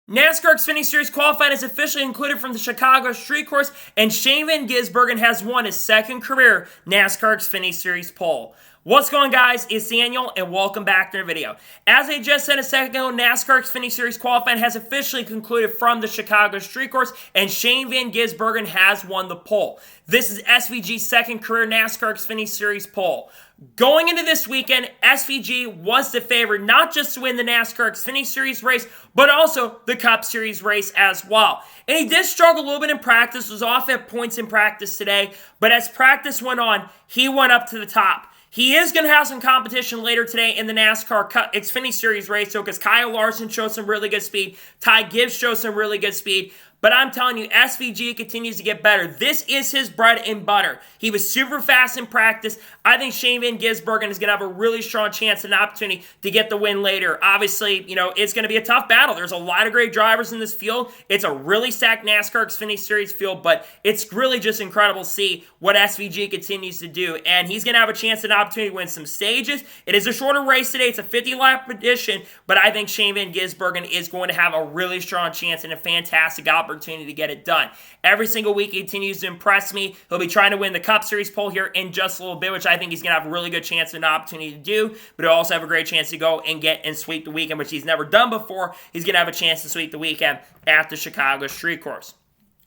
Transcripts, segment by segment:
NASCAR Xfinity Series qualifying is officially included from the Chicago Street Course, and Shane Van Gisbergen has won his second career NASCAR Xfinity Series pole. What's going on, guys? It's Daniel, and welcome back to the video. As I just said a second ago, NASCAR Xfinity Series qualifying has officially concluded from the Chicago Street Course, and Shane Van Gisbergen has won the pole. This is SVG's second career NASCAR Xfinity Series pole. Going into this weekend, SVG was the favorite not just to win the NASCAR Xfinity Series race, but also the Cup Series race as well. And he did struggle a little bit in practice, was off at points in practice today, but as practice went on, he went up to the top. He is going to have some competition later today in the NASCAR Xfinity Series race, so because Kyle Larson showed some really good speed, Ty Gibbs showed some really good speed, but I'm telling you, SVG continues to get better. This is his bread and butter. He was super fast in practice. I think Shane Van Gisbergen is going to have a really strong chance and opportunity to get the win later. Obviously, it's going to be a tough battle. There's a lot of great drivers in this field. It's a really stacked NASCAR Xfinity Series field, but it's really just incredible to see what SVG continues to do. And he's going to have a chance and opportunity to win some stages. It is a shorter race today. It's a 50-lap edition, but I think Shane Van Gisbergen is going to have a really strong chance and a fantastic opportunity to get it done. Every single week he continues to impress me. He'll be trying to win the Cup Series pole here in just a little bit, which I think he's going to have a really good chance and opportunity to do, but he'll also have a great chance to go and get and sweep the weekend, which he's never done before. He's going to have a chance to sweep the weekend at the Chicago Street Course.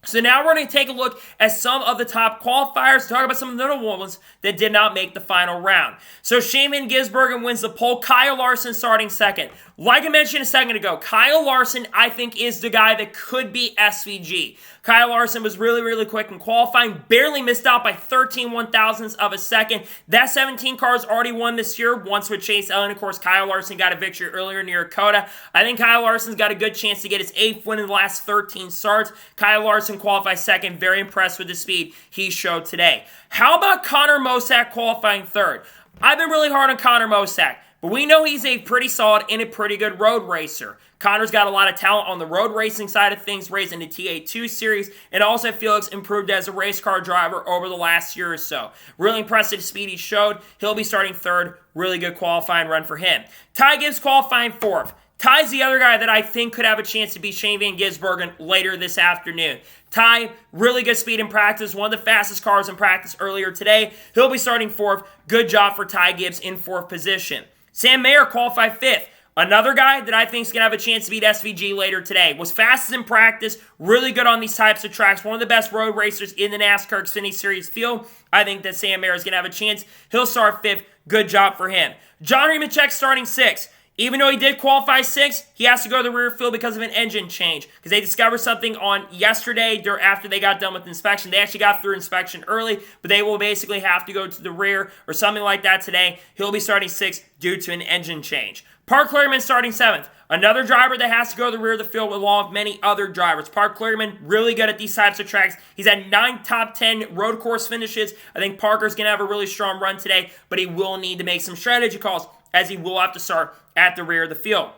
So now we're going to take a look at some of the top qualifiers, talk about some of the notable ones that did not make the final round. So Shane Van Gisbergen wins the pole, Kyle Larson starting second. Like I mentioned a second ago, Kyle Larson, I think, is the guy that could be SVG. Kyle Larson was really, really quick in qualifying, barely missed out by 13 one-thousandths of a second. That 17 car has already won this year, once with Chase Elliott. Of course, Kyle Larson got a victory earlier near Dakota. I think Kyle Larson's got a good chance to get his 8th win in the last 13 starts. Kyle Larson qualified second, very impressed with the speed he showed today. How about Connor Mosack qualifying third? I've been really hard on Connor Mosack, but we know he's a pretty solid and a pretty good road racer. Connor's got a lot of talent on the road racing side of things, racing the TA2 series, and also Felix improved as a race car driver over the last year or so. Really impressive speed he showed. He'll be starting third. Really good qualifying run for him. Ty Gibbs qualifying fourth. Ty's the other guy that I think could have a chance to beat Shane Van Gisbergen later this afternoon. Ty, really good speed in practice, one of the fastest cars in practice earlier today. He'll be starting fourth. Good job for Ty Gibbs in fourth position. Sam Mayer qualified fifth. Another guy that I think is going to have a chance to beat SVG later today. Was fastest in practice, really good on these types of tracks. One of the best road racers in the NASCAR Xfinity Series field. I think that Sam Mayer is going to have a chance. He'll start fifth. Good job for him. John Nemechek starting sixth. Even though he did qualify sixth, he has to go to the rear field because of an engine change. Because they discovered something on yesterday after they got done with inspection. They actually got through inspection early, but they will basically have to go to the rear or something like that today. He'll be starting sixth due to an engine change. Park Clearman starting seventh. Another driver that has to go to the rear of the field along with many other drivers. Park Clearman, really good at these types of tracks. He's had 9 top 10 road course finishes. I think Parker's going to have a really strong run today, but he will need to make some strategy calls as he will have to start at the rear of the field.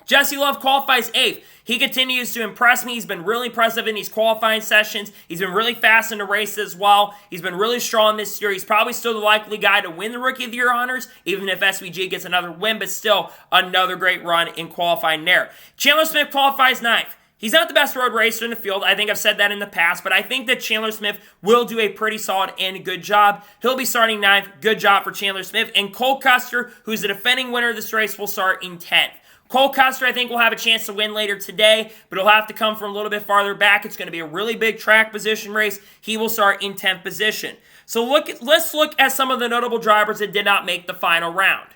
Jesse Love qualifies 8th. He continues to impress me. He's been really impressive in these qualifying sessions. He's been really fast in the race as well. He's been really strong this year. He's probably still the likely guy to win the Rookie of the Year honors, even if SVG gets another win, but still another great run in qualifying there. Chandler Smith qualifies 9th. He's not the best road racer in the field. I think I've said that in the past, but I think that Chandler Smith will do a pretty solid and good job. He'll be starting 9th. Good job for Chandler Smith. And Cole Custer, who's the defending winner of this race, will start in 10th. Cole Custer, I think, will have a chance to win later today, but he'll have to come from a little bit farther back. It's going to be a really big track position race. He will start in 10th position. So let's look at some of the notable drivers that did not make the final round.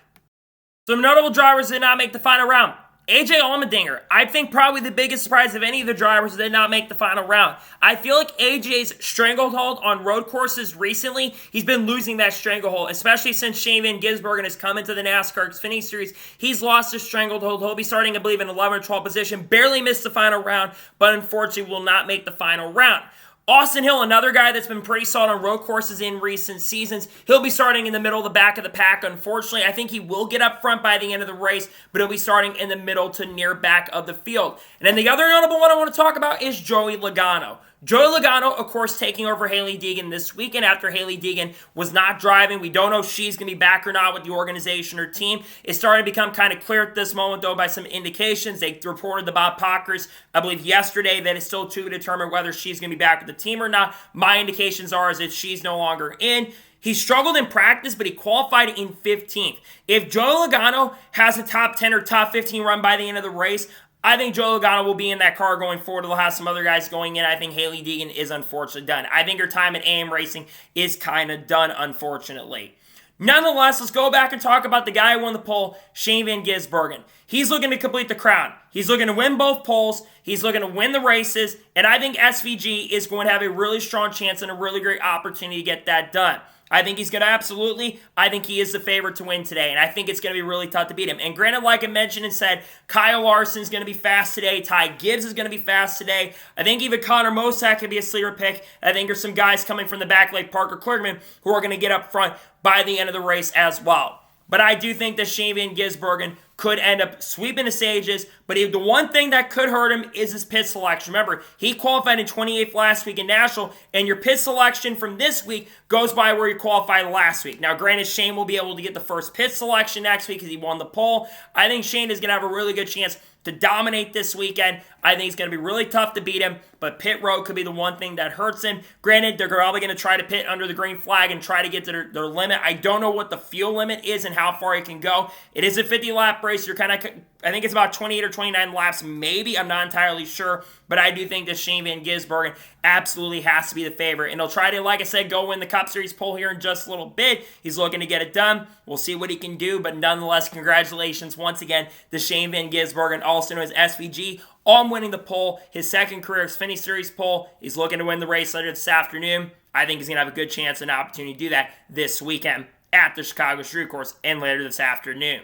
Some notable drivers did not make the final round. AJ Allmendinger, I think probably the biggest surprise of any of the drivers that did not make the final round. I feel like AJ's stranglehold on road courses recently, he's been losing that stranglehold, especially since Shane Van Gisbergen has come into the NASCAR Xfinity Series. He's lost his stranglehold. He'll be starting, I believe, in 11 or 12 position. Barely missed the final round, but unfortunately will not make the final round. Austin Hill, another guy that's been pretty solid on road courses in recent seasons. He'll be starting in the middle, the back of the pack. Unfortunately, I think he will get up front by the end of the race, but he'll be starting in the middle to near back of the field. And then the other notable one I want to talk about is Joey Logano. Joey Logano, of course, taking over Hailie Deegan this weekend after Hailie Deegan was not driving. We don't know if she's going to be back or not with the organization or team. It's starting to become kind of clear at this moment, though, by some indications. They reported the Bob Pockers, I believe, yesterday that it's still to determine whether she's going to be back with the team or not. My indications are is that she's no longer in. He struggled in practice, but he qualified in 15th. If Joey Logano has a top 10 or top 15 run by the end of the race, I think Joey Logano will be in that car going forward. They'll have some other guys going in. I think Hailie Deegan is unfortunately done. I think her time at AM Racing is kind of done, unfortunately. Nonetheless, let's go back and talk about the guy who won the pole, Shane Van Gisbergen. He's looking to complete the crown. He's looking to win both poles. He's looking to win the races. And I think SVG is going to have a really strong chance and a really great opportunity to get that done. I think he's going to I think he is the favorite to win today, and I think it's going to be really tough to beat him. And granted, like I mentioned and said, Kyle Larson's going to be fast today. Ty Gibbs is going to be fast today. I think even Connor Mosack could be a sleeper pick. I think there's some guys coming from the back like Parker Kligerman who are going to get up front by the end of the race as well. But I do think that Shane Van Gisbergen could end up sweeping the stages. But the one thing that could hurt him is his pit selection. Remember, he qualified in 28th last week in Nashville, and your pit selection from this week goes by where you qualified last week. Now, granted, Shane will be able to get the first pit selection next week because he won the pole. I think Shane is going to have a really good chance to dominate this weekend. I think it's going to be really tough to beat him, but pit road could be the one thing that hurts him. Granted, they're probably going to try to pit under the green flag and try to get to their limit. I don't know what the fuel limit is and how far it can go. It is a 50-lap race. You're kind of, I think it's about 28 or 29 laps, maybe. I'm not entirely sure, but I do think that Shane Van Gisbergen absolutely has to be the favorite. And he'll try to, like I said, go win the Cup Series pole here in just a little bit. He's looking to get it done. We'll see what he can do, but nonetheless, congratulations once again to Shane Van Gisbergen, also known as SVG, on winning the pole, his second career Xfinity Series pole. He's looking to win the race later this afternoon. I think he's going to have a good chance and opportunity to do that this weekend at the Chicago Street Course and later this afternoon.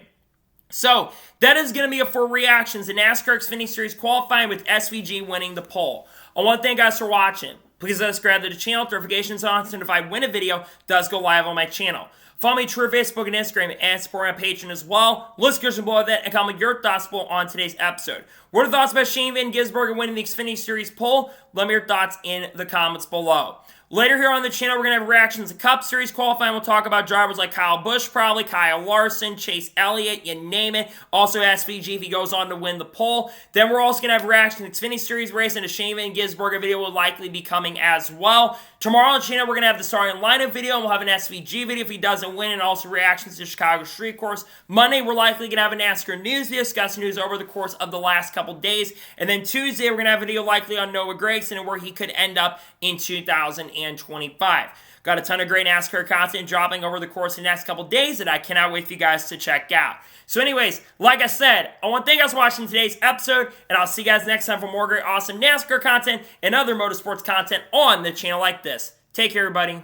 So, that is going to be it for reactions to NASCAR Xfinity Series qualifying with SVG winning the pole. I want to thank you guys for watching. Please let us grab the channel notifications on, so if I win a video, it does go live on my channel. Follow me on Twitter, Facebook, and Instagram, and support my Patreon as well. Let's go below that and comment your thoughts below on today's episode. What are the thoughts about Shane Van Gisbergen winning the Xfinity Series pole? Let me know your thoughts in the comments below. Later here on the channel, we're going to have reactions to Cup Series qualifying. We'll talk about drivers like Kyle Busch, probably Kyle Larson, Chase Elliott, you name it. Also SVG if he goes on to win the pole. Then we're also going to have reactions to Xfinity Series race, and a Shane Van Gisbergen video will likely be coming as well. Tomorrow on the channel, we're going to have the starting lineup video, and we'll have an SVG video if he doesn't win, and also reactions to Chicago Street Course. Monday, we're likely going to have a NASCAR news video discussing news over the course of the last couple days. And then Tuesday, we're going to have a video likely on Noah Gragson and where he could end up in 2025. Got a ton of great NASCAR content dropping over the course of the next couple days that I cannot wait for you guys to check out. So anyways, like I said, I want to thank you guys for watching today's episode, and I'll see you guys next time for more great, awesome NASCAR content and other motorsports content on the channel like this. Take care, everybody.